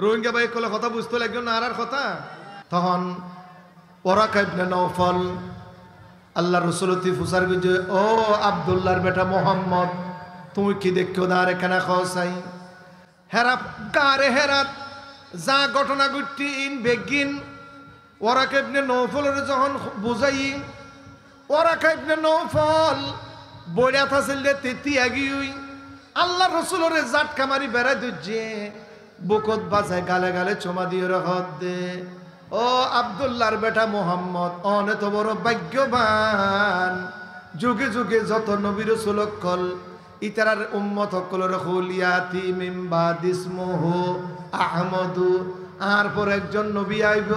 রোহিঙ্গা ভাই কলে কথা বুঝতে লাগলো না আর কথা। তখন ওরাকা ইবনে নওফল আল্লাহ রসুলতি ফুসার গুজে, ও আব্দুল্লাহর বেটা মোহাম্মদ, তুমি কি দেখো না রে কেনা খাওয়াই হেরা কারে হেরাত যা ঘটনা ঘটটি ইন বেগিন ওরাকা ইবনে নওফলের যখন বুঝাই, ওরাকা ইবনে নওফল বইরা থাছিল তেতি আগিউই আল্লাহ রসুলরে জাটকা মারি বেড়াই দুজে বুকত বাজায় গালে গালে চমা দিয়ে রহত দে, ও আব্দুল্লাহর বেটা মোহাম্মদ অনেক বড় ভাগ্যবান, যুগে যুগে যত নবী রাসূল কল ইতারার উম্মত কলর হুলিয়াতি মিন বাদিসমুহু আহমদু, আর পর একজন নবী আইব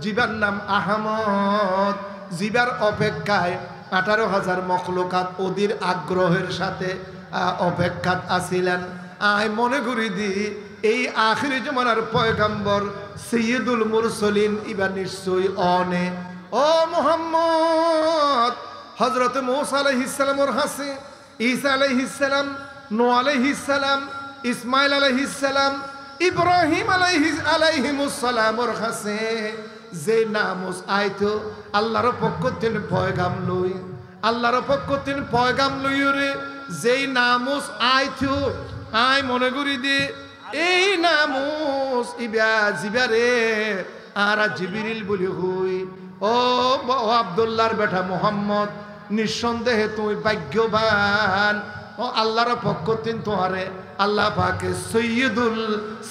জিবার নাম আহমদ, জিবার অপেক্ষায় 18,000 মখলুকাত ওদের আগ্রহের সাথে অপেক্ষাত আছিলেন। আয় মনে করি দি এই আখিরি জমানার পয়গাম্বর সৈয়দুল মুরসলিন ইবা নিশ্চয়ই অনে। ও মুহাম্মদ, হযরত মূসা আলাইহিস সালামের হাসে ঈসা আলাইহিস সালাম, নূহ আলাইহিস সালাম, ইসমাইল আলাইহিস সালাম, ইব্রাহিম আলাইহিমুস সালামের হাসে যে নামুস আইতো আল্লাহর পক্ষ থেকে পয়গাম লই, আল্লাহর পক্ষ থেকে পয়গাম লই রে যেই নামুস আইতো আই মনে করি দি এই নামুস ইবা জিবারে আর জিবরিল বলি হই। ও আব্দুল্লাহর বেটা মুহাম্মদ, নিঃসন্দেহে তুই ভাগ্যবান, ও আল্লাহর পক্ষ থেকে তোহারে আল্লাহ পাকে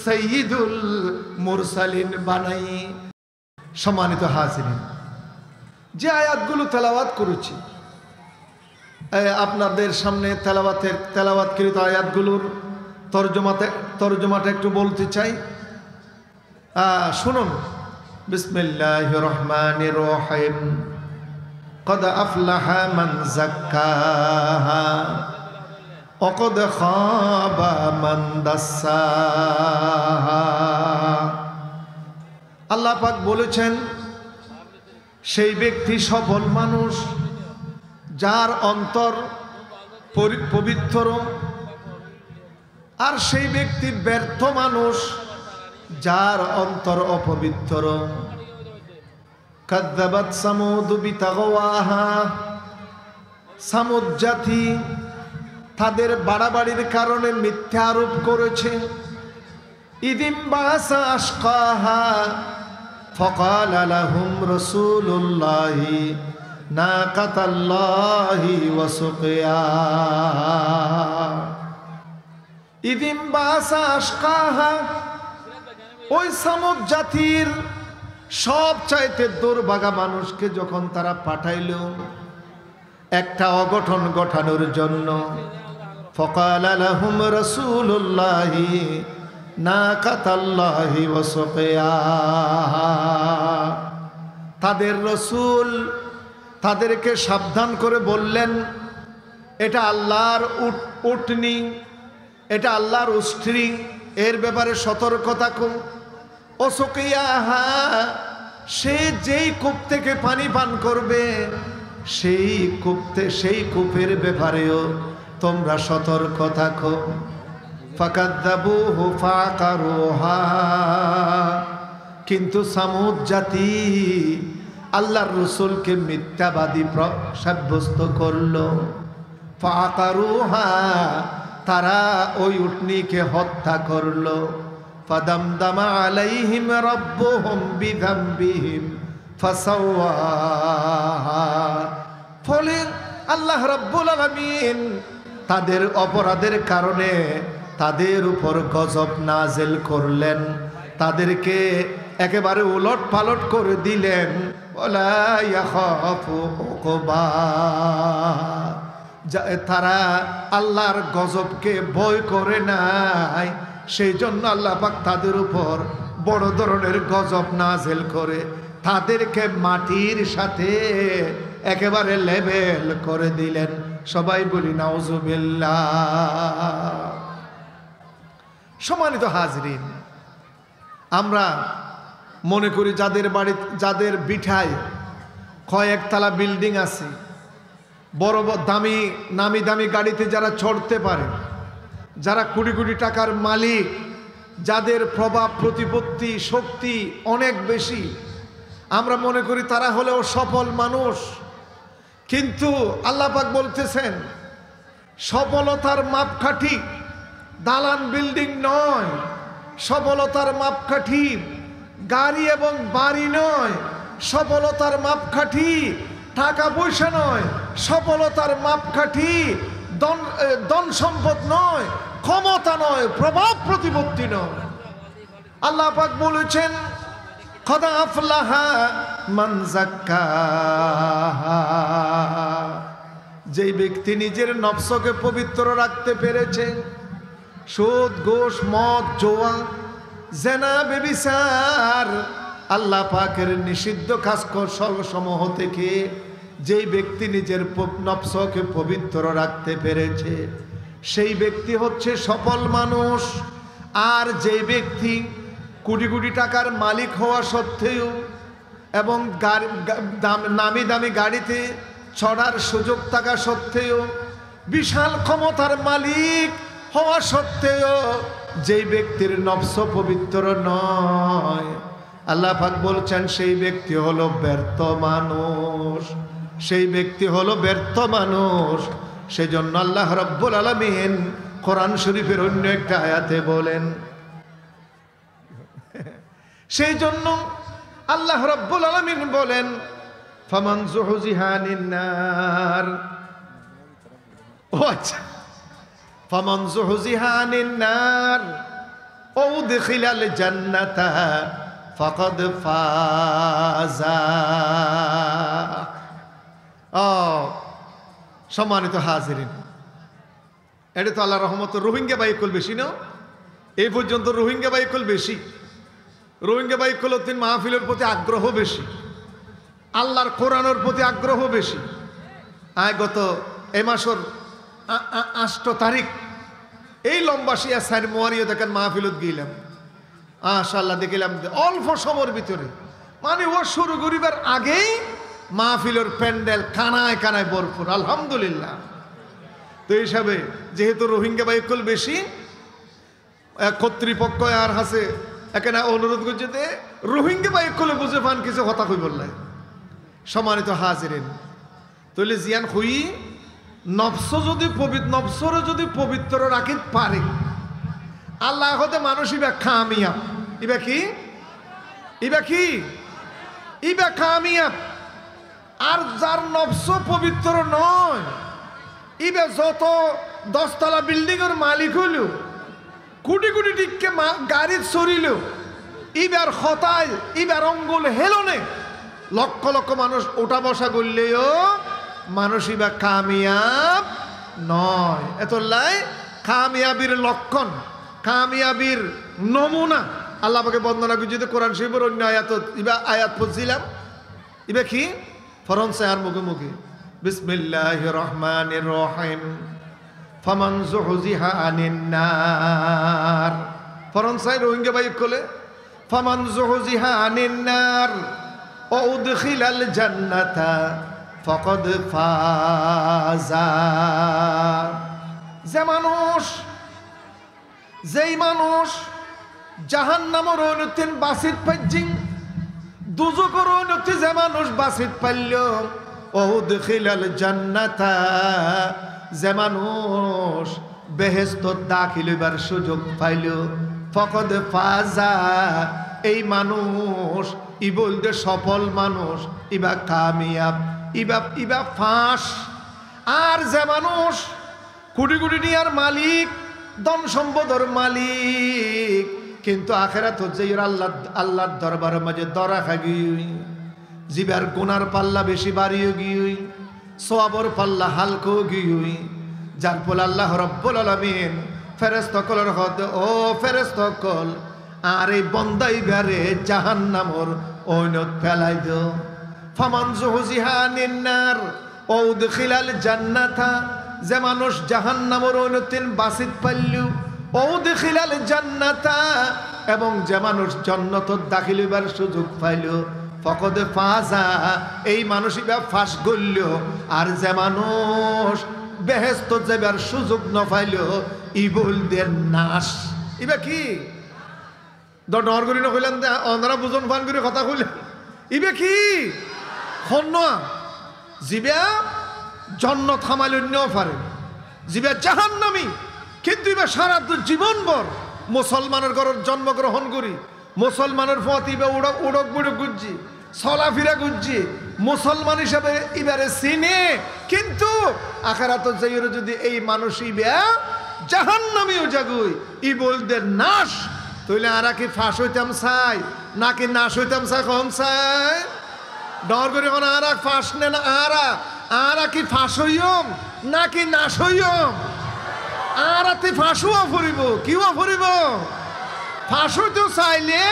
সৈয়দুল মুরসালিন বানাই। সম্মানিত হাজিরিন, যে আয়াতগুলো তেলাওয়াত করেছি আপনাদের সামনে তেলাওয়াতকৃত আয়াতগুলোর তরজমাটা একটু বলতে চাই, শুনুন। বিসমিল্লাহির রহমানির রহিম। قد أفلح من زكاها وقد خاب من دساها। আল্লাহ পাক বলেছেন, সেই ব্যক্তি সফল মানুষ যার অন্তর পবিত্র, আর সেই ব্যক্তি ব্যর্থ মানুষ যার অন্তর অপবিত্র। কাযযাবাত সামুদ বিতাগওয়াহা, সামুদ জাতি তাদের বাড়াবাড়ির কারণে মিথ্যা আরোপ করেছে। ইদিম বাসা আশকাহা ফাকালা লাহুম রাসূলুল্লাহি নাকাতাল্লাহি ওয়া সুকিয়াহা। ইদিম বাসা আশকাহা, ওই সামুদ জাতির সব চাইতে দুর্ভাগা মানুষকে যখন তারা পাঠাইল একটা অঘটন ঘটানোর জন্য, ফাকালা লাহুম রাসূলুল্লাহি নাকাতাল্লাহি ওয়া সুকিয়াহা। তাদের রাসূল তাদেরকে সাবধান করে বললেন, এটা আল্লাহর উটনি, এটা আল্লাহর উষ্ট্রি, এর ব্যাপারে সতর্ক থাকো। ও সুকিয়াহা, সে যেই কূপ থেকে পানি পান করবে সেই কূপের ব্যাপারেও তোমরা সতর্ক থাকো। ফাকাযযাবুহু ফাআকারুহা, কিন্তু সামুদ জাতি আল্লাহর রাসূলকে মিথ্যাবাদী সাব্যস্ত করলো। ফাআকারুহা, তারা ওই উটনিকে হত্যা করলো। ফাদামদামা আলাইহিম রাব্বুহুম বিযামবিহিম ফাসাওয়াহা, ফলে আল্লাহ রাব্বুল আলামিন তাদের অপরাধের কারণে তাদের উপর গজব নাযিল করলেন, তাদেরকে একেবারে উলট পালট করে দিলেন। ওয়ালা ইয়াখাফু উকবা, তারা আল্লাহর গজবকে ভয় করে নাই, সেই জন্য আল্লাহ পাক তাদের উপর বড় ধরনের গজব নাযিল করে তাদেরকে মাটির সাথে একেবারে লেবেল করে দিলেন। সবাই বলি নাউজুবিল্লাহ। সম্মানিত হাজরিন, আমরা মনে করি যাদের বিঠায় কয়েকতলা বিল্ডিং আছে, বড় নামি দামি গাড়িতে যারা চড়তে পারে, যারা কোটি কোটি টাকার মালিক, যাদের প্রভাব প্রতিপত্তি শক্তি অনেক বেশি, আমরা মনে করি তারা হলেও সফল মানুষ। কিন্তু আল্লাহ পাক বলতেছেন সফলতার মাপকাঠি দালান বিল্ডিং নয়, সফলতার মাপকাঠি গাড়ি এবং বাড়ি নয়, সফলতার মাপকাঠি টাকা পয়সা নয়, সফলতার মাপকাঠি ধন সম্পদ নয়, ক্ষমতা নয়, প্রভাব প্রতিপত্তি নয়। আল্লাহ পাক বলেছেন কদ আফলাহা মান যাক্কাহা, যেই ব্যক্তি নিজের নফসকে পবিত্র রাখতে পেরেছে সুদ ঘুষ মদ জুয়া জেনা ব্যভিচার আল্লাহ পাকের নিষিদ্ধ কাজসমূহ থেকে যেই ব্যক্তি নিজের নফসকে পবিত্র রাখতে পেরেছে সেই ব্যক্তি হচ্ছে সফল মানুষ। আর যেই ব্যক্তি কোটি কোটি টাকার মালিক হওয়া সত্ত্বেও এবং নামি দামি গাড়িতে চড়ার সুযোগ থাকা সত্ত্বেও বিশাল ক্ষমতার মালিক হওয়া সত্ত্বেও যেই ব্যক্তির নফস পবিত্র নয়, আল্লাহ পাক বলছেন সেই ব্যক্তি হলো ব্যর্থ মানুষ, সেই ব্যক্তি হলো ব্যর্থ মানুষ। সেজন্য আল্লাহ রাব্বুল আলামিন কোরআন শরীফের অন্য একটা আয়াতে বলেন, সেই জন্য আল্লাহ রাব্বুল আলামিন বলেন ফামান যুহজিহা আনিন নার, ও আচ্ছা, ফামান যুহজিহা আনিন নার ও উদখিলাল জান্নাতা ফাকাদ ফাজা। সম্মানিত হাজিরিন, এটা তো আল্লাহ রহমত রোহিঙ্গা বাইকুল বেশি না, এই পর্যন্ত রোহিঙ্গা বাইকুল বেশি, রোহিঙ্গা বাইকুল মাহফিলের প্রতি আগ্রহ বেশি, আল্লাহর কোরআনের প্রতি আগ্রহ বেশি। গত এই মাসের 8 তারিখ এই লম্বাসিয়া সাইড মোয়ারিও দেখেন মাহফিলত গিয়েলাম, মাশাআল্লাহ দেখলাম অল্প সময়ের ভিতরে মানে ও শুরু করিবার আগেই মাহফিলের প্যান্ডেল কানায় কানায় ভরপুর, আলহামদুলিল্লাহ। তো হিসাবে যেহেতু রোহিঙ্গা বাইকুল বেশি, কর্তৃপক্ষ আর হাসে এখানে অনুরোধ করছে যে রোহিঙ্গা বাইকুলে বুঝে পান কিছু কথা কই বললে। সম্মানিত হাজিরিন, তাহলে জিয়ান হই নফসরে যদি পবিত্র রাখি পারে আল্লাহ হতে মানুষ ইবা কামিয়াব, ইবা কি ইবা কামিয়াব। আর যার নফস পবিত্র নয় ইবা যত 10 তলা বিল্ডিং এর মালিক হইল, কোটি কোটি টিককে গাড়ি চড়িল, ইবার হতায় ইবার অঙ্গুল হেলনে লক্ষ লক্ষ মানুষ ওঠা বসা করলেও মানুষ ইবা কামিয়াব নয়। এতলাই কামিয়াবির লক্ষণ, কামিয়াবির নমুনা আল্লাহ পাকে বন্দনা করে যদি কোরআন শরীফের অন্য আয়াত পড়ছিলাম, ইবা কি ফরনসে আর মুখে মুখে বিসমিল্লাহির রহমানির রহিম ফামান যুহজিহা আনিন নার, ফরনসাই রোহিঙ্গা বাইক কোলে ফামান যুহজিহা আনিন নার ও উদখিলাল জান্নাতা ফাকাদ ফাজা। যেই মানুষ জাহান্নামের ঐনতিন বাসিত পাইজিং, দুজকের ঐনতি যে মানুষ বাসিত পাইল, ও উদখিলাল জান্নাতা যে মানুষ বেহেশত দাখিল হইবার সুযোগ পাইল, ফাকাদ ফাজা, এই মানুষ ই বলতে সফল মানুষ, ইবা কামিয়াব, ইবা ফাঁস। আর যে মানুষ কোটি কোটি টিয়ার মালিক, ধন সম্পদের মালিক, কিন্তু আখেরাত হচ্ছে আল্লাহর দরবারের মাঝে দরা খাগি, জিবার গুনার পাল্লা বেশি বাড়িয়ে গিয়ে সওয়াবের পাল্লা হালকো গিয়ে, যার ফল আল্লাহ রাব্বুল আলামিন ফেরেশতাকুলের হতে ও ফেরেশতাকুল আর এই বন্দাই বারে জাহান্নামর ঐনত ফেলাই দাও। ফামান যুহজিহা আনিন নার ও উদখিলাল জান্নাতা, যে মানুষ জাহান্নামর ঐনতিন বাসিত পাইল, ও উদখিলাল জান্নাতা, এবং যে মানুষ জান্নাত দাখিল হইবার সুযোগ পাইল, ফাকাদ ফাজা, এই মানুষ ইবা ফাঁস গইল। আর যে মানুষ বেহেশত যাবার সুযোগ না পাইল ই বলদের নাশ, ইবা কি ডর করি নকইলেন অনারা বুজন ফান করে কথা কইলেন ইবে কি হন্য জিবে জন্নত থামাইল অন্যও পারে জিবে জাহান্নামী কিন্তু ইবে সারা জীবনভর মুসলমানের ঘরের জন্মগ্রহণ করি মুসলমানের পথ ইবে উড়ক বুড়ক গুজ্জি চলাফিরা গুজ্জি মুসলমান হিসাবে ইবারে চিনে কিন্তু আখারাত যাইরে যদি এই মানুষ ইবে জাহান্নামীও জাগুই ই বলতে নাশ তইলে আরা কি ফাঁস হইতাম চাই নাকি নাশ হইতাম চাই কম চাই ডর করে কোন আরা ফাঁস নেন আরা কি ফাঁস হইম নাকি নাশ হইম আরাতে ফাঁসুও ফুরিব কিও ফুরিব ফাঁস হইতেও চাইলে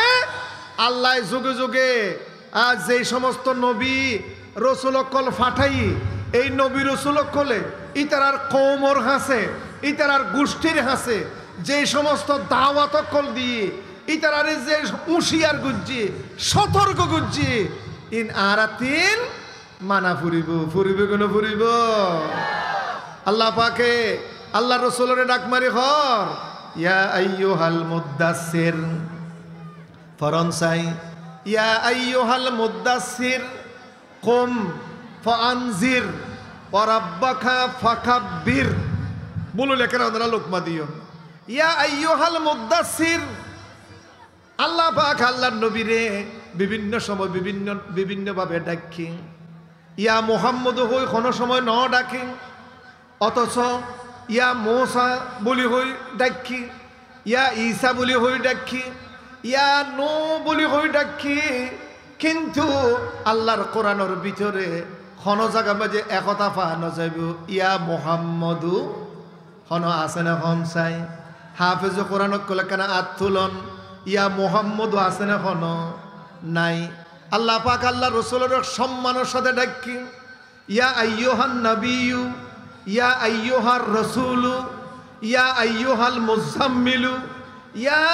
আল্লাহ যুগে যুগে আজ যে সমস্ত নবী রসুলকল ফাটাই এই নবী রসুলকলে ইতারার কৌমর হাসে ইতারার গোষ্ঠীর হাসে যে সমস্ত দাওয়াতকল দিয়ে ইতারারে যে উশিয়ার গুজ্জি সতর্ক গুজ্জি ইন আরাতিন মানা ফুরিব কেন ফুরিব আল্লাহ পাকে আল্লাহ রসুলের ডাক মারি হর ইয়া আইয়ুহাল মুদ্দাসসির ফরনসাই ইয়া আইয়ুহাল মুদ্দাসসির কুম ফাআনজির ওয়া রাব্বাকা ফাকাব্বির বলো লেখেন ওনারা লোকমা দিও ইয়া আইয়ুহাল মুদ্দাসসির আল্লাহ পাক আল্লাহর নবীরে বিভিন্ন সময় বিভিন্ন ভাবে ডাকি ইয়া মুহাম্মদ হই কোনো সময় ন ডাকি অথচ ইয়া মূসা বলি হই ডাকি ইয়া ঈসা বলি হই ডাকি ইয়া নূহ বলি হই ডাকি কিন্তু আল্লাহর কোরআনের ভিতরে কোনো জায়গা মাঝে একতা পাওয়া যাইব ইয়া মুহাম্মদু হন আছে না হন চাই হাফেজ কোরআন কলে কেন আত্তুলন ইয়া মুহাম্মদু আছে না হন নাই আল্লাহ পাক আল্লাহ রসুলের সম্মানের সাথে ডাকি ইয়া আইয়ুহান নবিয়্যু ইয়া আইয়ুহার রাসূলু ইয়া আইয়ুহাল মুজাম্মিলু ইয়া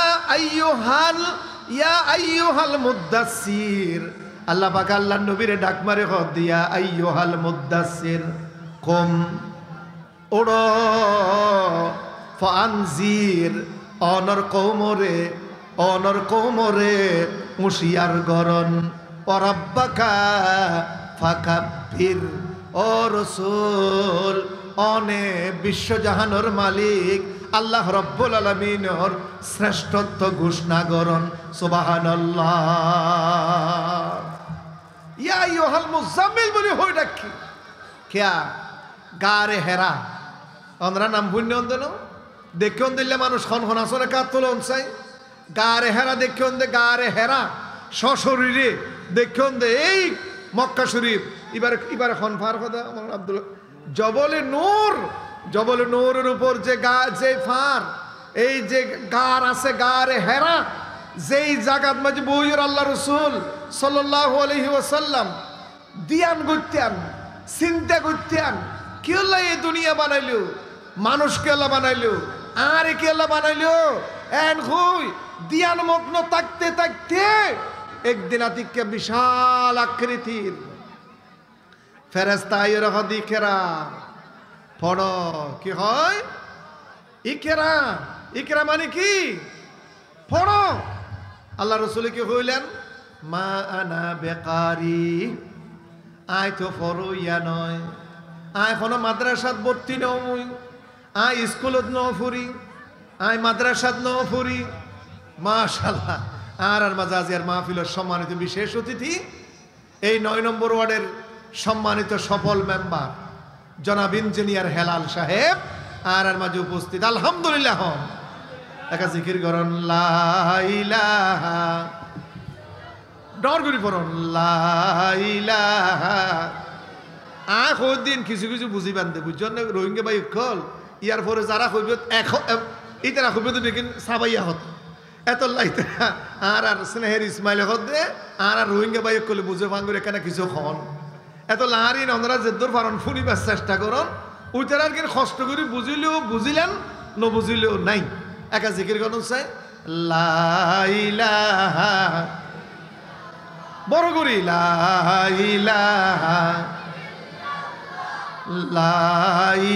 আইয়ুহাল মুদ্দাসসির আল্লাহ পাক আল্লাহর নবীরে ডাক মারে হদ দিয়া আইয়ুহাল মুদ্দাসসির কুম ওড়ো ফানজির অনর কৌমরে মুশিয়ার গরন ওরাব্বাকা ফাকাব্বির ও রাসূল অনে বিশ্বজাহানের মালিক আল্লাহ রব্বুল আলামিনের শ্রেষ্ঠত্ব ঘোষণা করন সুবহানাল্লাহ ইয়া আইয়ুহাল মুজাম্মিল বলে হই ডাকি কিয়া গারে হেরা আমরা নাম বুঝন দেন দেখুন দিলে মানুষ খন আসলে কাত তোলন চাই গারে হেরা দেখুন দে গারে হেরা সশরীরে দেখুন দে এই মক্কা শরীফ এবারে খন ফার কথা আমার আব্দুল জবলে নূরের উপর যে ফার এই যে গার আছে গারে হেরা যেই জায়গাত মাঝে বইয়ের আল্লাহ রসুল সাল্লাল্লাহু আলাইহি ওয়াসাল্লাম দিয়ান করতেন চিন্তা করতেন কি আল্লাহ এই দুনিয়া বানাইলো মানুষকে আল্লাহ বানাইলো আর কি আল্লাহ বানাইলো এন হই দিয়ান মগ্ন থাকতে থাকতে একদিন আতিককে বিশাল আকৃতির ফেরেশতা আইরা দিকেরা পড়ো কি হয় ইকরা মানে কি পড়ো আল্লাহ রসুল কি হইলেন মা আনা বেকারি আয় তো পড়ো ইয়া নয় আয় কোনো মাদ্রাসাত ভর্তি নই আয় স্কুলত ন ফুরি আয় মাদ্রাসাত ন ফুরি মাশাআল্লাহ আর মাজাজিয়ার মাহফিলের সম্মানিত বিশেষ অতিথি এই 9 নম্বর ওয়ার্ডের সম্মানিত সফল মেম্বার জনাব ইঞ্জিনিয়ার হেলাল সাহেব আর মাঝে উপস্থিত আলহামদুলিল্লাহ একা জিকির করন লা ইলাহা ডর করি পড়ন লা ইলাহা দিন কিছু কিছু বুঝি বান্ধে বুঝছেন না রোহিঙ্গা ভাই কল ইয়ার পরে যারা হইব ইতারা হইব তো দেখিন সাবাইয়া হত এত লাইতে আর স্নেহের ইসমাইল হত দে আর রোহিঙ্গা ভাই কলে বুঝে ভাঙ্গুর এখানে কিছু খন এত লাহারিন ওনারা যেদুর পারন ফুরিবার চেষ্টা করন ওইটার কিন্তু কষ্ট করে বুঝিলেন নবুঝিলেও নাই একা জিকির করুন চাই লা ইলাহা বড় করি লা ইলাহা লা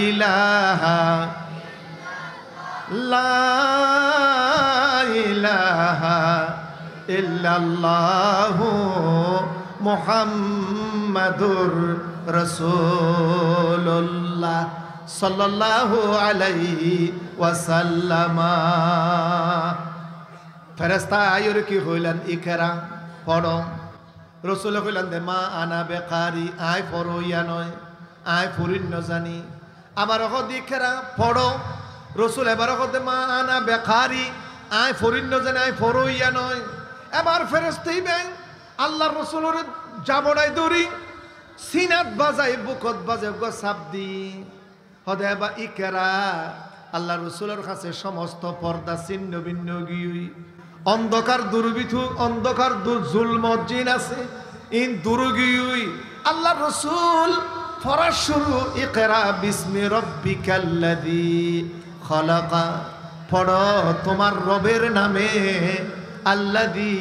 ইলাহা লা ইলাহা ইল্লাল্লাহু মুহাম্মাদুর রাসূলুল্লাহ সাল্লাল্লাহু আলাইহি ওয়াসাল্লাম। ফেরেশতা আয়ুর কি হইলেন ইকরা পড়ো। রসুল কইলেন দে মা আনা বেকারি আয় পড়ো ইয়া নয় আয় ফুরিন ন জানি। আবার ইকরা পড়ো। রসুল এবার দে মা আনা বেকারি আয় ফুরিন ন জানি আয় পড়ো ইয়া নয়। এবার ফেরেশতাই বেন আল্লাহর রসুলের জাবড়াই দড়ি সিনাত বাজাই বুকত বাজাই গো সাবদি হদে বা ইকরা। আল্লাহ রসুলের কাছে সমস্ত পর্দা ছিন্ন ভিন্ন গিয়ে অন্ধকার দুর্বিথু অন্ধকার জুলমত জিন আছে ইন দুর্গিউই আল্লাহ রসুল পড়া শুরু ইকরা বিসমি রব্বিকাল্লাযী খলাকা। পড়ো তোমার রবের নামে আল্লাযী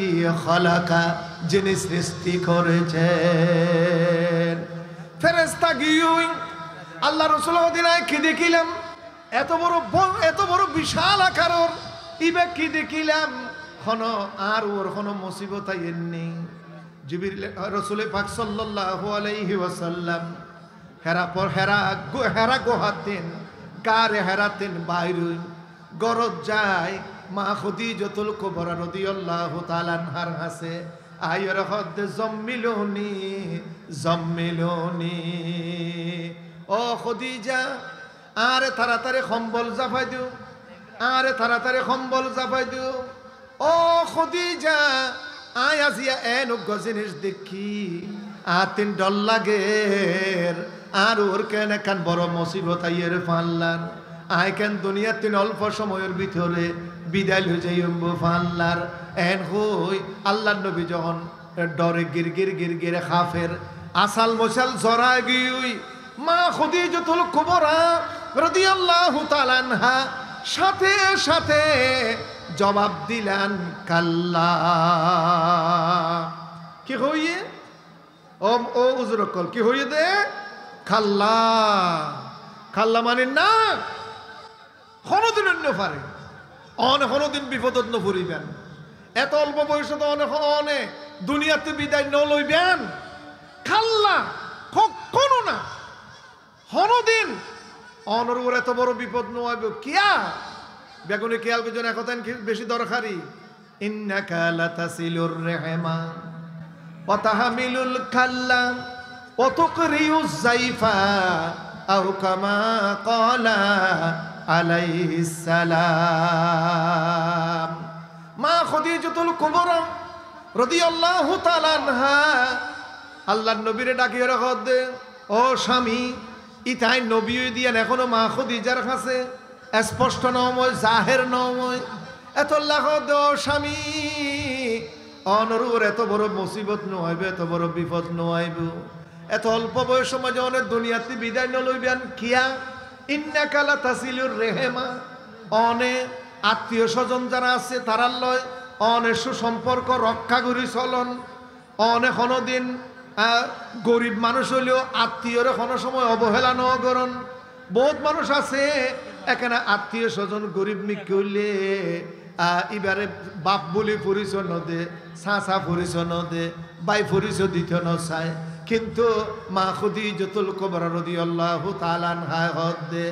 খলাকা যিনি সৃষ্টি করেছেন। ফেরেশতা গিয়ে আল্লাহ রসুল মদিনায় কি দেখিলাম এত বড় বিশাল আকারের ইবে কি দেখিলাম হন আর ওর কোনো মুসিবত আইনি। জিবরিল রাসূল পাক সাল্লাল্লাহু আলাইহি ওয়াসাল্লাম হেরা গোহাতেন গারে হেরাতেন বাইরে গরজ যায় মা খাদিজাতুল কুবরা রাদিয়াল্লাহু তাআলা আনহার হাসে আয়র হদ জম্মিলুনি ও খাদিজা আরে তাড়াতাড়ি কম্বল জাফাই দিও আরে তাড়াতাড়ি কম্বল জাফাই দিও ও খাদিজা আয় আসিয়া এনুগ জিনিস দেখি আতিন ডল লাগে আর ওর কেন কান বড় মুসিবত আইয়ের ফাল্লার আয় কেন দুনিয়া তিন অল্প সময়ের ভিতরে বিদায় হয়ে যাই ফাল্লার এন হই আল্লাহ নবী যখন ডরে গির খাফের আসাল মশাল জরা গিয়ে মা খাদিজাতুল কুবরা রাদিয়াল্লাহু তাআলা আনহা সাথে সাথে জবাব দিলেন কাল্লা। কি হইয়ে ও উজরকল কি হইয়ে দে খাল্লা। খাল্লা মানে না কোনদিন অন্য পারে কোনদিন বিপদত নফুরিবেন। এত অল্প বয়সে তো অনেক দুনিয়াতে বিদায় ন লইবেন। খাল্লা কখনো না কোনদিন অনর এত বড় বিপদ নয় কিয়া বেগুনি খেয়াল করছেন এখন বেশি দরকারি। ইন্নাকা লাতাসিলুর রাহমা ওয়া তাহমিলুল কাল্লা ওয়া তুকরিউজ যায়ফা আও কামা ক্বালা আলাইহিস সালাম। মা খাদিজাতুল কুবরা রাদিয়াল্লাহু তাআলা আনহা আল্লাহর নবীরে ডাকিয়ে রাখত দে ও স্বামী ইতাই নবী দিয়েন এখনো মা খাদিজার কাছে স্পষ্ট নয় জাহের নয় এত লাখ স্বামী অনরুর এত বড় মুসিবত নইবে এত বড় বিপদ নইব এত অল্প বয়স মাঝে অনেক দুনিয়াতে বিদায় নলইবেন কিয়া। ইন্নাকা লাতাসিলুর রাহমা অনে আত্মীয় স্বজন যারা আছে তারার লয় অনে সুসম্পর্ক রক্ষা করি চলন অনে কোনোদিন গরিব মানুষ হইলেও আত্মীয়র কোনো সময় অবহেলা ন করন। বহুত মানুষ আছে এখানে আত্মীয় স্বজন গরিব মিক হইলে এবারে বাপ বলি পরিচয় নদে চাচা পরিচয় নদে বাই পরিচয় দিতে নচায় কিন্তু মা খাদিজাতুল কুবরা রাদিয়াল্লাহু তাআলা আনহা হদে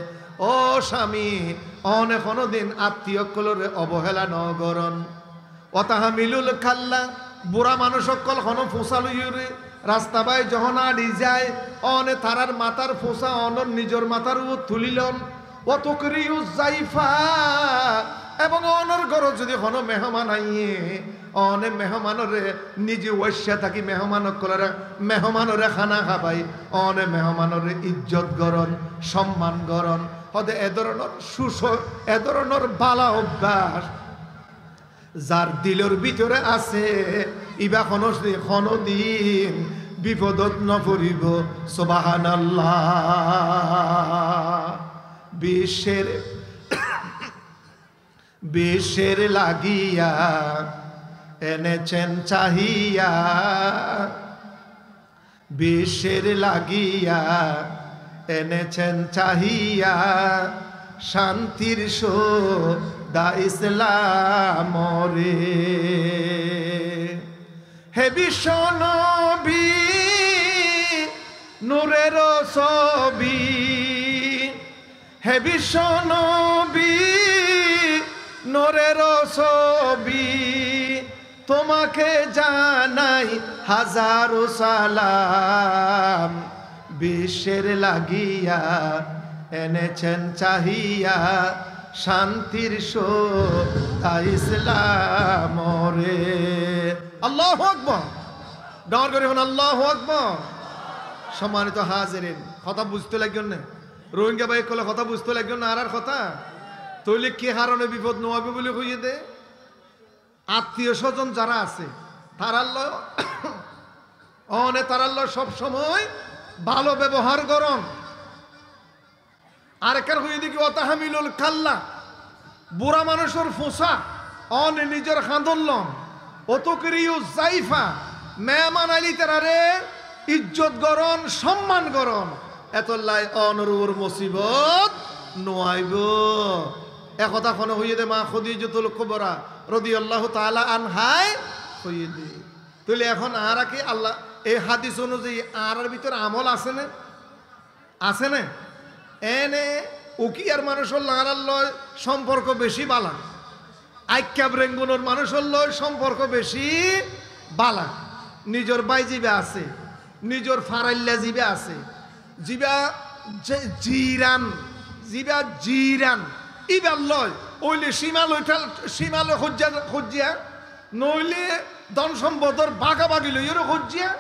ও স্বামী অনে কোনোদিন আত্মীয় কলরে অবহেলা ন করন। ওয়া তাহমিলুল কাল্লা বুড়া মানুষ সকল কোনো ফোসা লইরে রাস্তা বাই যখন আড়ি যায় অনে তারার মাথার ফোসা অনর নিজের মাথার উপর তুলিলন ও তুকরিউজ যায়ফা এবং অনর ঘর যদি কোনো মেহমান আইয়ে অনে মেহমানরে নিজে ওয়াইসা থাকি মেহমানরে খানা খাবাই অনে মেহমানরে ইজ্জত গরণ সম্মান গরণ হদে এ ধরনের বালা অভ্যাস যার দিলের ভিতরে আছে ইবা কোনদিন বিপদত নপরিব। সুবহানাল্লাহ। বিশ্বের লাগিয়া এনেছেন চাহিয়া বিশ্বের লাগিয়া এনেছেন চাহিয়া শান্তির সদা ইসলাম রে হে বিশ্ব নবী নূরের ছবি, হে বিশ্ব নবী নূরের ছবি, তোমাকে জানাই হাজারো সালাম। বিশ্বের লাগিয়া এনেছেন চাহিয়া শান্তির সোতা ইসলাম রে। আল্লাহু আকবার, ডর করে হন আল্লাহু আকবার। সম্মানিত হাজিরিন, কথা বুঝতে লাগবেন না, রোহিঙ্গা ভাই কলে কথা বুঝতে লাগবেন না। আর কথা তৈলে কি হারণে বিপদ নোয়াবে বলে কইয়ে দে। আত্মীয় স্বজন যারা আছে তারাল্লয় অনে তারাল্লয় সব সময় ভালো ব্যবহার করন। আর একার হয়ে দেখি অতাহামিলুল কাল্লা, বুড়া মানুষের ফোসা অনে নিজের খাঁদল্লম অত করিও জাইফা মেহমান আইলি তারারে ইজ্জত গরণ সম্মান গরণ। এত লাই অনরুর মুসিবত নোয়াইব। একথা কোন হইয়ে দে মা খদিজাতুল কুবরা রাদিয়াল্লাহু তাআলা আনহায় হইয়ে দে। তাহলে এখন আর কি আল্লাহ এই হাদিস অনুযায়ী আর ভিতরে আমল আছে না? আছে না? এনে উকিয়ার মানুষের লাগার লয় সম্পর্ক বেশি বালা, আইক্যাব রেঙ্গুনোর মানুষের লয় সম্পর্ক বেশি বালা। নিজের বাই জিবে আছে, নিজের ফারাইল্লা জিবে আছে, জিবা জিরান জিবা জিরান ইবার লয় ওইলে সীমালয় খুঁজিয়া নইলে ধন সম্পদর বাঘাবাগি লইয়েরও খুঁজিয়া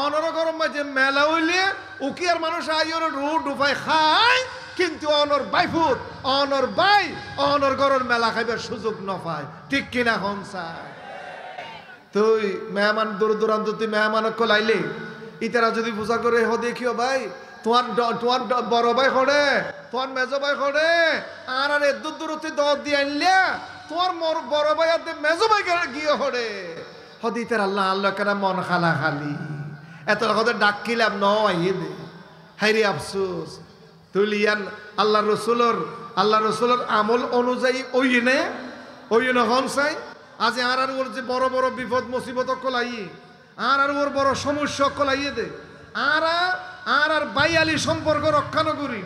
অনর গরম মাঝে মেলা হইলে উকিয়ার মানুষ আইয়ের রোড উপায় খায়, কিন্তু অনর বাইফুত অনর বাই অনর গরর মেলা খাইবার সুযোগ নপায়। ঠিক কিনা হনসায়? তুই মেহমান দূর দূরান্ত তুই মেহমান লাইলে ইতারা যদি পূজা করে হ দেখিও ভাই তোমার বড় ভাই খড়ে তোমার মেজ ভাই খড়ে আর আর এত দূরতে দর দিয়ে আনলে তোমার বড় ভাই আর মেজ ভাই গিয়ে হড়ে হদিতের আল্লাহ আল্লাহ কেনা মন খালা খালি এত কথা ডাক কিলাম নয় দে হাইরে আফসোস। তুই ইয়ান আল্লাহ রসুলোর আমল অনুযায়ী ওই নে হন চাই আজ আর আর ওর যে বড় বড় বিপদ মুসিবত কলাই আর আর ওর বড় সমস্যা কলাইয়ে দে আর আর বাইয়ালি সম্পর্ক রক্ষানো করি।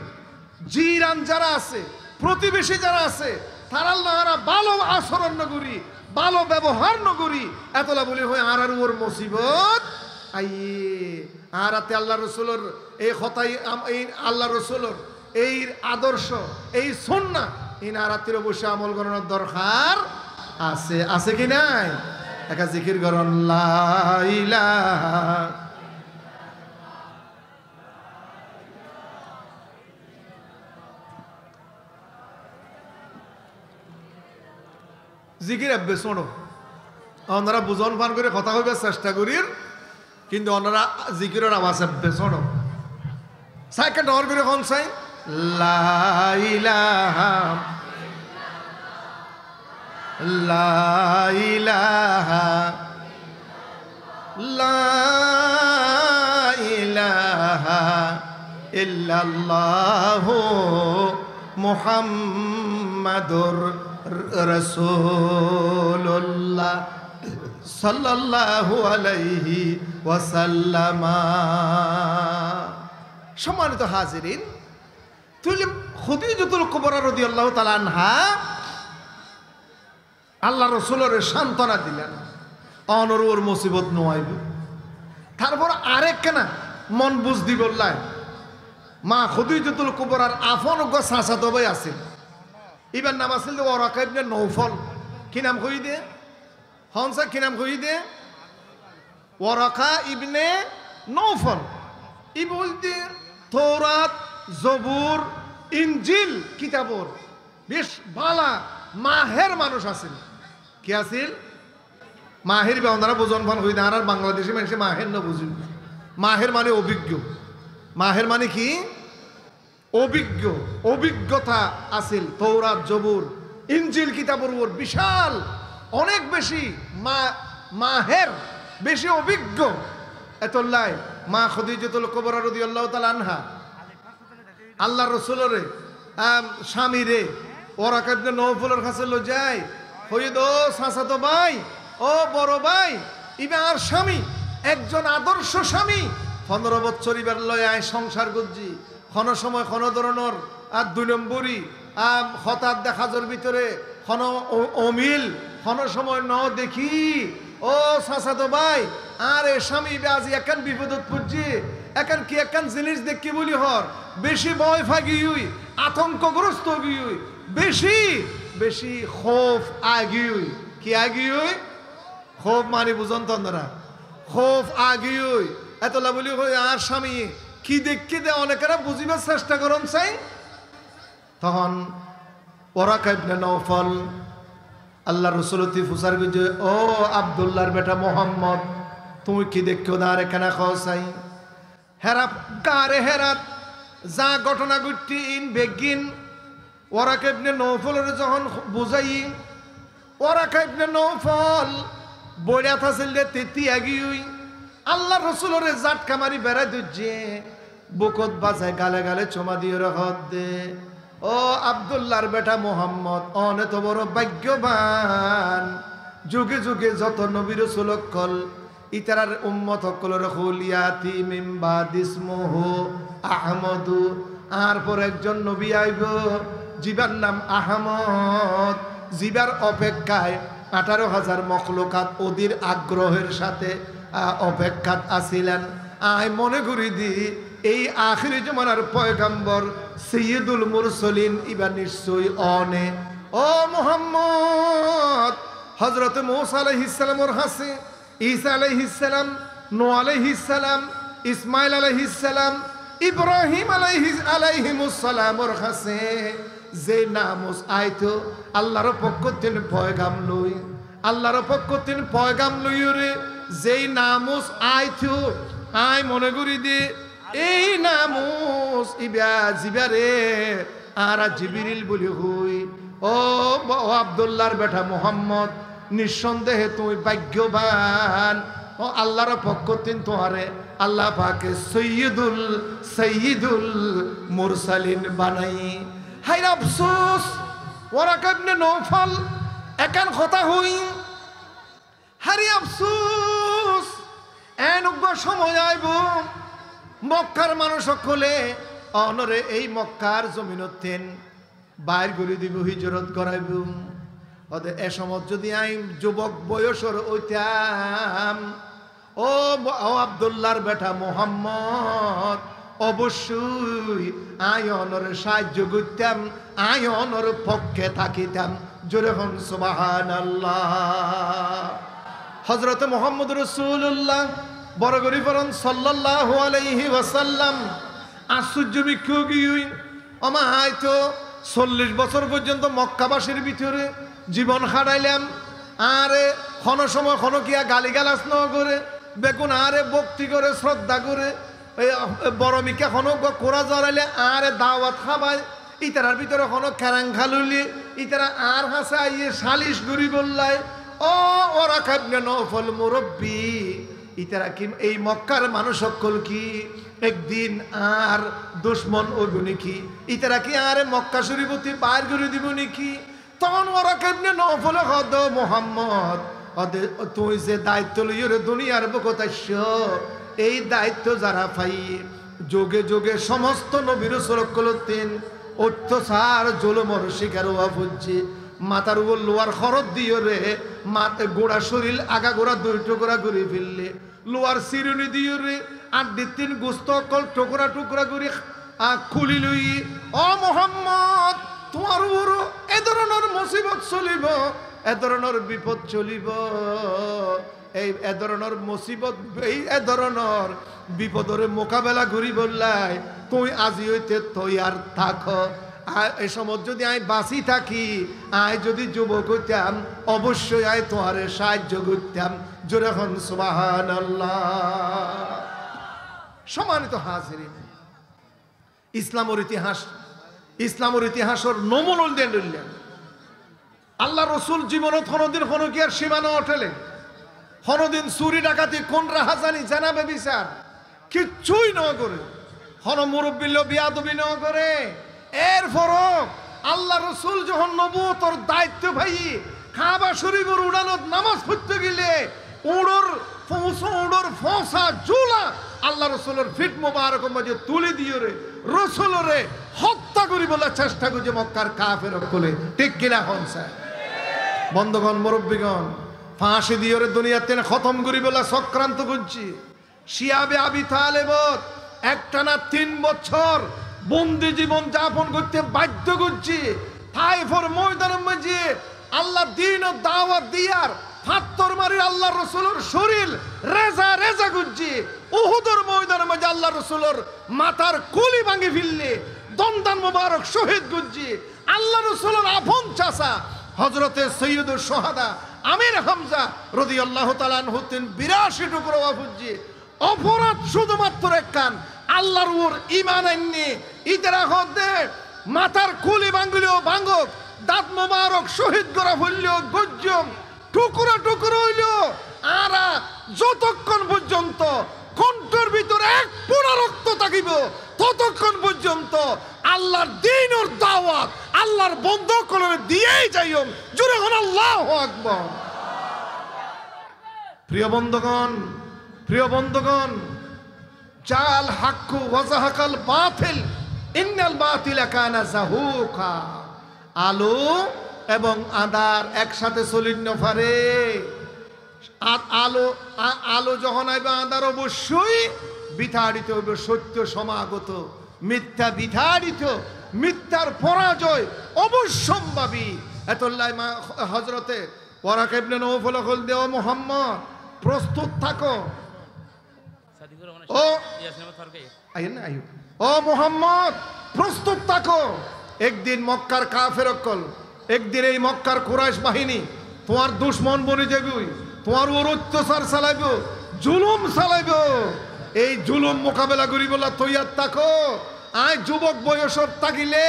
জিরান যারা আছে প্রতিবেশী যারা আছে তারা ভালো আচরণ নগরী ভালো ব্যবহার নগরী এতলা বলি হয় আর আর ওর মুসিবত আইয়ে। আর আতে আল্লাহ রসুলোর এই কথাই এই আল্লাহ রসুলোর এই আদর্শ এই সুন্নাহ এই নারাতের অবশ্যই আমল করানোর দরকার আছে। আছে কি নাই? একা জিকির করন লা ইলাহা জিকির আব্বে শোনো ওনারা বুঝন ফান করে কথা কইবার চেষ্টা করির, কিন্তু ওনারা জিকিরের আওয়াজ আব্বে শোনো সাইকে ডর করে কোন চাই লা ইলাহা লা ইলাহা লা ইলাহা ইল্লাল্লাহু মুহাম্মাদুর রাসূলুল্লাহ সাল্লাল্লাহু আলাইহি ওয়াসাল্লাম। সম্মানিত হাজিরিন, খাদিজাতুল কুবরা রাদিয়াল্লাহু তাআলা আনহা আল্লাহ রসুলের সান্ত্বনা দিলেন অনরুর মুসিবত নোয়াইবে। তারপর আরেক কেনা মন বুঝদি বললাই মা খাদিজাতুল কুবরার আফন চাচাতো ভাই আছে, এবার নাম আছিল ওয়ারাকা ইবনে নৌফল। কি নাম কই দে হনসা? কি নাম কই দে? ওয়ারাকা ইবনে নৌফল। ই বলতে তৌরাত জবুর ইনজিল কিতাবর বেশ বালা মাহের মানুষ আছিল। কি আছিল? মাহের ওনারা বোঝন ফান হই না। আর বাংলাদেশি মানুষ মাহের না বুঝি। মাহের মানে অভিজ্ঞ। মাহের মানে কি? অভিজ্ঞ, অভিজ্ঞতা আছিল তৌরাত জবুর ইনজিল কিতাবর উপর বিশাল অনেক বেশি মাহের বেশি অভিজ্ঞ। এতলাই মা খাদিজাতুল কুবরা রাদিয়াল্লাহু তাআলা আনহা আল্লাহ রসুলের স্বামী রে ওয়ারাকা ইবনে নওফলের কাছে লো যায় হই দো চাচাতো ভাই ও বড় ভাই ইবার স্বামী একজন আদর্শ স্বামী 15 বছর ইবার লয় আয় সংসার করছি কোন সময় কোন ধরনের আর 2 নম্বরই হঠাৎ দেখা যার ভিতরে কোন অমিল কোন সময় ন দেখি ও সাসাতো ভাই আরে স্বামী আজি একান বিপদত পড়ছি একান কি একান জিনিস দেখি বলি হর বেশি ভয় ফাগি হই আতঙ্কগ্রস্ত হই বেশি বেশি খৌফ আগি হই কি আগি হই খৌফ মানে বুঝন তন্দরা খৌফ আগি হই এতলা বলি হই আর স্বামী কি দেখি দে অনেকেরা বুঝিবার চেষ্টা করন চাই তখন ওরাকা ইবনে নওফল আল্লাহ রসুলতি ফুসার গুজে ও আব্দুল্লাহর বেটা মোহাম্মদ তুমি কি দেখো না রে কেনা খাওয়াই হেরাপ গারে হেরাত যা ঘটনা ঘটটি ইন বেগিন ওরাকা ইবনে নওফলের যখন বুঝাই ওরাকা ইবনে নওফল বইরা থাছিল তেতি আগিউই আল্লাহ রসুলের জাটকা মারি বেড়াই দুজে বুকত বাজায় গালে গালে চমা দিয়ে রহত দে ও আব্দুল্লাহর বেটা মোহাম্মদ অনেক বড় ভাগ্যবান যুগে যুগে যত নবী রাসূল কল ইতারার উম্মত কলর হুলিয়াতি মিন বাদিসমুহু আহমদু আর পর একজন নবী আইব জিবার নাম আহমদ জিবার অপেক্ষায় 18,000 মখলুকাত ওদের আগ্রহের সাথে অপেক্ষাত আছিলেন আয় মনে করি দি এই আখিরি জমানার পয়গম্বর সৈয়দুল মুরসালিন ইবা নিশ্চয়ই অনে ও মুহাম্মদ হযরত মূসা আলাইহিস সালামের হাসে ঈসা আলাইহিস সালাম নূহ আলাইহিস সালাম ইসমাইল আলাইহিস সালাম ইব্রাহিম আলাইহিমুস সালামের হাসে যে নামুস আইতো আল্লাহর পক্ষ থেকে পয়গাম লই আল্লাহর পক্ষ থেকে পয়গাম লই রে যেই নামুস আইতো আই মনে করি দি এই নামুস ইবা জিবারে আর জিবরিল বলি হই ও আব্দুল্লাহর বেটা মোহাম্মদ নিঃসন্দেহে তুমি ভাগ্যবান ও আল্লাহর পক্ষ থেকে তোমারে আল্লাহ পাকে সৈয়দুল মুরসালিন বানাই হাই আফসোস ওরাকা ইবনে নওফল একান কথা হই হারি আফসোস এনুগ সময় আইব মক্কার মানুষ সকলে অনরে এই মক্কার জমিনতেন বাইর করে দিব হিজরত করাইব ওদের এ সময় যদি আই যুবক বয়সর ওইতাম ও আব্দুল্লাহর বেটা মোহাম্মদ অবশ্যই আয় অনরে সাহায্য করতাম আয় অনর পক্ষে থাকিতাম জোরে হন সুবহানাল্লাহ হযরত মুহাম্মদ রাসূলুল্লাহ বড় গরি পরন সাল্লাল্লাহু আলাইহি ওয়াসাল্লাম আশ্চর্য বিক্ষু গিয়ে আমা হয়তো 40 বছর পর্যন্ত মক্কাবাসীর ভিতরে জীবন খাটাইলাম আরে কোন সময় কোন কিয়া গালিগালাজ ন করে বেগুন আরে ভক্তি করে শ্রদ্ধা করে বড় মিকা কোন কোরা জড়াইলে আরে দাওয়াত খাবাই ইতারার ভিতরে কোন কেরাং খালুলি ইতারা আর হাসে আইয়ে সালিশ গুরি বললাই ও ওরাকা ইবনে নওফল মুরব্বী ইতারা কি এই মক্কার মানুষ সকল কি একদিন আর দুশ্মন ওগুনি কি ইতারা কি আরে মক্কা শরীফতি বাইর করে দিব নাকি তখন ওরাকা ইবনে নওফল হদ মোহাম্মদ তুই যে দায়িত্ব লইরে দুনিয়ার বুকতাইছ এই দায়িত্ব যারা পাই যোগে যোগে সমস্ত নবী রাসূল কলতেন অত্যাচার জুলুমের শিকার হওয়া বুঝছে মাথার উপর লোয়ার খরচ দিয়ে রে মাথা গোড়া শরীর আগা গোড়া 2 টুকরা করে ফেললে লোয়ার চিরুনি দিয়ে রে 8 দিন গোস্ত কল টুকরা টুকরা করে খুলি লই ও মোহাম্মদ তোমার উপর এ ধরনের মুসিবত চলিব এ ধরনের বিপদ চলিব এই এ ধরনের মুসিবত এই এ ধরনের বিপদরে মোকাবেলা করি বললাই তুই আজি হইতে তৈয়ার থাকো এই সময় যদি আমি বাঁচি থাকি আয় যদি যুবক হইতাম অবশ্যই আয় তোমারে সাহায্য করতাম জোরে হন সুবহানাল্লাহ সম্মানিত হাজিরিন ইসলামের ইতিহাসের নমুনা দেন আল্লাহ রসুল জীবনত কোনদিন কোন কি আর সীমানা ওঠেলে কোনদিন চুরি ডাকাতি কোন রাহাজানি জানাবে বিচার কিচ্ছুই ন করে হন মুরব্বিল বিয়াদবি ন করে এরপরও আল্লাহ রসুল যখন নবুয়তর দায়িত্ব ভাই কাবা শরীফের উড়ানত নামাজ পড়তে গেলে উড়োর ফোসা জুলা আল্লাহ রসুলের ফিট মোবারক মাঝে তুলে দিয়ে রে রসুলরে হত্যা করি বলে চেষ্টা করছে মক্কার কাফের কোলে, ঠিক কিনা হনসা? বন্ধগণ, মুরব্বীগণ, ফাঁসি দিয়ে রে দুনিয়াতে খতম করি বলে চক্রান্ত করছি। শিয়াবে আবি তালেবত একটানা 3 বছর বন্দি জীবন যাপন করতে বাধ্য করছি। তাইফের ময়দানের মাঝে আল্লাহ দিন ও দাওয়াত দিয়ার ফাত্তর মারি আল্লাহ রসুলের শরীর রেজা রেজা করছি। উহুদের ময়দানের মাঝে আল্লাহ রসুলের মাথার কুলি ভাঙি ফেললে দন্দান মুবারক শহীদ করছি। আল্লাহ রসুলের আপন চাচা হযরতে সৈয়দুল সোহাদা আমির হামজা রাদিয়াল্লাহু তাআলা আনহু 82 টুকরো ওয়াফুজি। অপরাধ শুধুমাত্র একখান, আল্লাহর উপর ঈমান আননি ইতরা হদে মাথার কুলি ভাঙলিও ভাঙক, দাঁত মোবারক শহীদ করা হইলেও গজ্জম টুকরো টুকরো হইলো। আর যতক্ষণ পর্যন্ত কণ্ঠের ভিতরে এক পোড়া রক্ত থাকিব ততক্ষণ পর্যন্ত আল্লাহর দ্বীন ওর দাওয়াত আল্লাহর বন্ধ করে দিয়েই যাইম। জোরে হন আল্লাহু আকবার। প্রিয় বন্ধুগণ, জাল হাক্কু ওয়াজাহাকাল বাতিল ইন্নাল বাতিলা কানা যাহুকা। আলো এবং আঁধার একসাথে চলিন না পারে। আলো যখন আইবে আঁধার অবশ্যই বিতাড়িত হইবে। সত্য সমাগত, মিথ্যা বিতাড়িত, মিথ্যার পরাজয় অবশ্যম্ভাবী। এতল্লাই মা হযরতে ওয়ারাকা ইবনে নওফল কল দেও মুহাম্মদ প্রস্তুত থাকো। ও মুহাম্মদ প্রস্তুত থাকো। একদিন মক্কার কাফের অকল, একদিন এই মক্কার কুরাইশ বাহিনী তোমার দুশ্মন বনে যাবে, তোমার ওর অত্যাচার চালাইব, জুলুম চালাইব। এই জুলুম মোকাবেলা করি বলা তৈয়ার থাকো। আয় যুবক বয়সত থাকিলে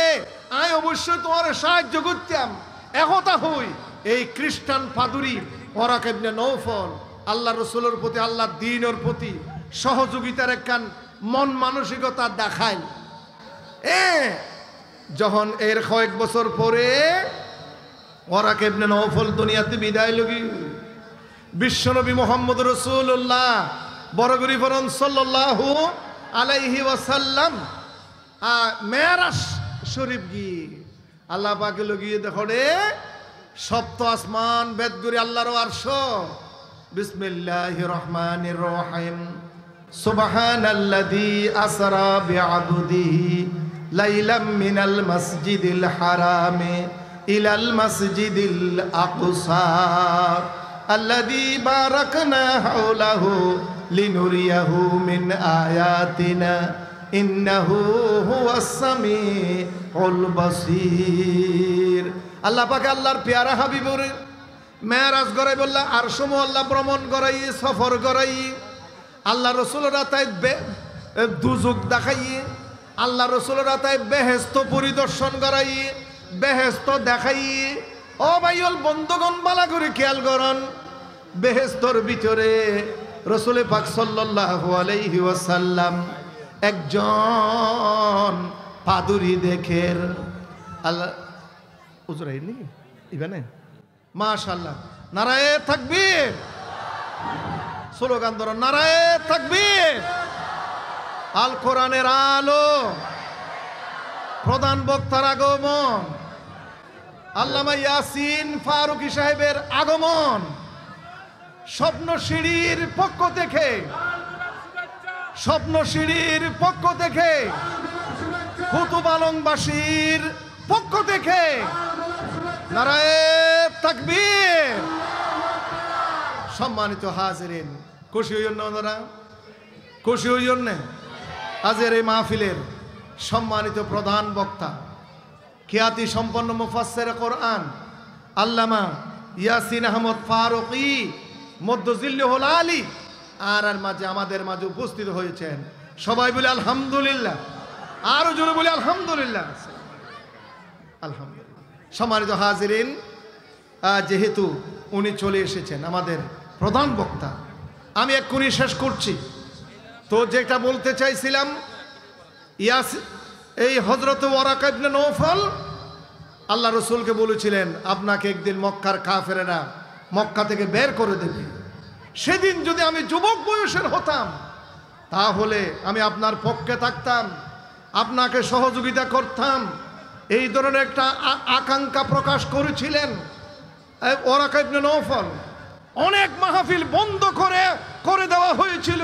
আয় অবশ্যই তোমার সাহায্য করতাম। একতা হই এই খ্রিস্টান পাদুরি ওয়ারাকা ইবনে নওফল আল্লাহ রসুলের প্রতি, আল্লাহ দ্বীনের প্রতি সহযোগিতার একখান মন মানসিকতা দেখায়। যখন এর কয়েক বছর পরে ওয়ারাকা ইবনে নওফল দুনিয়াতে বিদায় লগি, বিশ্বনবী মুহাম্মদ রাসূলুল্লাহ বরগরি ফরন সাল্লাল্লাহু আলাইহি ওয়াসাল্লাম মেরাজ শরীফ গি আল্লাহ পাকে লগিয়ে দেখো রে সপ্ত আসমান বেদগুরি আল্লাহর আরশ। বিসমিল্লাহির রহমানির রহিম। সুবহানাল্লাযী আসরা বিআবদিহি লাইলাম মিনাল মাসজিদিল হারামি ইলাল মাসজিদিল আকসা আল্লাযী বারাকনা হাওলাহু লিনুরিয়াহু মিন আয়াতিনা ইন্নাহু হুয়াস সামিউল বাসীর। আল্লাহ পাক আল্লাহর পেয়ারা হাবিবুর মেরাজ গরাই বললা আর সময় আল্লাহ ভ্রমণ গরাই সফর গরাই আল্লাহ রসুলরা তাই দুজুক দেখাই, আল্লাহ রসুলরা তাই বেহেস্ত পরিদর্শন করাই, বেহেস্ত দেখাই। ও ভাইল বন্ধুগণ বালা করে খেয়াল করন, বেহেস্তর ভিতরে রসুল পাক সাল্লাল্লাহু আলাইহি ওয়াসাল্লাম একজন পাদুরি দেখের। আল্লাহ উজরাই নাকি ইবানে মাশাআল্লাহ। নারায়ে তাকবীর, স্লোগান ধরো নারায়ে তাকবীর। আল কোরআনের আলো, প্রধান বক্তার আগমন, আল্লামা ইয়াসিন ফারুকী সাহেবের আগমন, স্বপ্নশিড়ির পক্ষ থেকে, স্বপ্নশিড়ির পক্ষ থেকে, কুতুব আলমবাসীর পক্ষ থেকে নারায়ে তাকবীর। সম্মানিত হাজিরিন, খুশি হইন না ওনারা? খুশি হইন না? আজের এই মাহফিলের সম্মানিত প্রধান বক্তা, খ্যাতি সম্পন্ন মুফাসসির কোরআন আল্লামা ইয়াসিন আহমদ ফারুকী মদ্দজিল্লুহুল আলী আর মাঝে আমাদের মাঝে উপস্থিত হয়েছেন। সবাই বলে আলহামদুলিল্লাহ, আরো জোরে বলে আলহামদুলিল্লাহ। আলহামদুলিল্লাহ। সম্মানিত হাজিরিন, যেহেতু উনি চলে এসেছেন আমাদের প্রধান বক্তা, আমি এক্ষুনি শেষ করছি। তো যেটা বলতে চাইছিলাম, এই হযরত ওয়ারাকা ইবনে নওফল আল্লাহ রসুলকে বলেছিলেন আপনাকে একদিন মক্কার কাফেরেরা মক্কা থেকে বের করে দেবে। সেদিন যদি আমি যুবক বয়সের হতাম তাহলে আমি আপনার পক্ষে থাকতাম, আপনাকে সহযোগিতা করতাম। এই ধরনের একটা আকাঙ্ক্ষা প্রকাশ করেছিলেন ওরাকা ইবনে নওফল। অনেক মাহফিল বন্ধ করে দেওয়া হয়েছিল,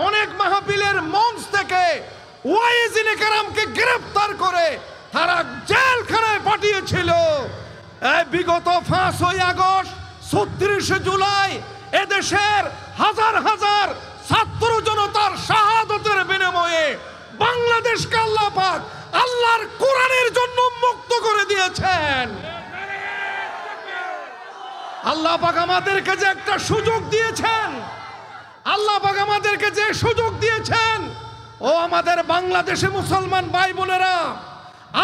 অনেক মাহফিলের মঞ্চ থেকে ওয়াইজিনে কেরামকে গ্রেফতার করে তারা জেলখানায় পাঠিয়েছিল। বিগত 5ই আগস্ট, 36শে জুলাই এদেশের হাজার হাজার ছাত্র জনতার শাহাদতের বিনিময়ে বাংলাদেশকে আল্লাহ পাক আল্লাহর কোরআনের জন্য মুক্ত করে দিয়েছেন। আল্লাহ পাক আমাদেরকে যে একটা সুযোগ দিয়েছেন, আল্লাহ পাক আমাদেরকে যে সুযোগ দিয়েছেন, ও আমাদের বাংলাদেশে মুসলমান ভাই বোনেরা,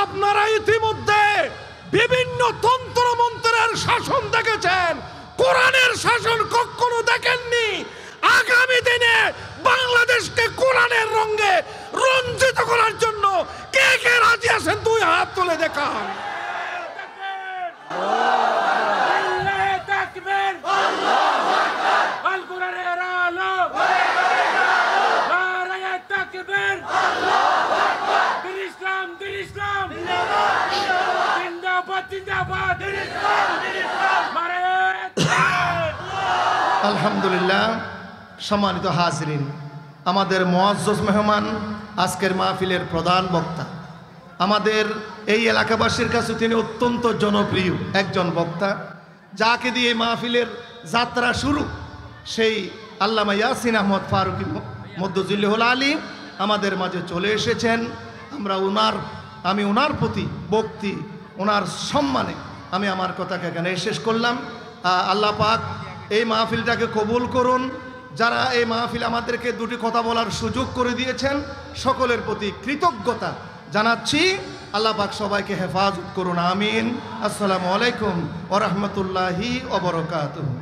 আপনারা ইতিমধ্যে বিভিন্ন তন্ত্র মন্ত্রের শাসন দেখেছেন, কোরআনের শাসন কখনো দেখেননি। আগামী দিনে বাংলাদেশকে কোরআনের রঙে রঞ্জিত করার জন্য কে কে রাজি আছেন? 2 হাত তুলে দেখান। আলহামদুলিল্লাহ। সম্মানিত হাজরিন, আমাদের মুআজ্জজ মেহমান, আজকের মাহফিলের প্রধান বক্তা, আমাদের এই এলাকাবাসীর কাছে তিনি অত্যন্ত জনপ্রিয় একজন বক্তা, যাকে দিয়ে মাহফিলের যাত্রা শুরু, সেই আল্লামা ইয়াসিন আহমদ ফারুকী মদ্দুজিল্লাহুল আলী আমাদের মাঝে চলে এসেছেন। আমি ওনার প্রতি ভক্তি, ওনার সম্মানে আমি আমার কথাকে এখানে শেষ করলাম। আল্লাহ পাক এই মাহফিলটাকে কবুল করুন। যারা এই মাহফিল আমাদেরকে 2টি কথা বলার সুযোগ করে দিয়েছেন, সকলের প্রতি কৃতজ্ঞতা জানাচ্ছি। আল্লাহ পাক সবাইকে হেফাজত করুন, আমিন। আসসালামু আলাইকুম ওয়া রাহমাতুল্লাহি ওয়া বারাকাতুহু।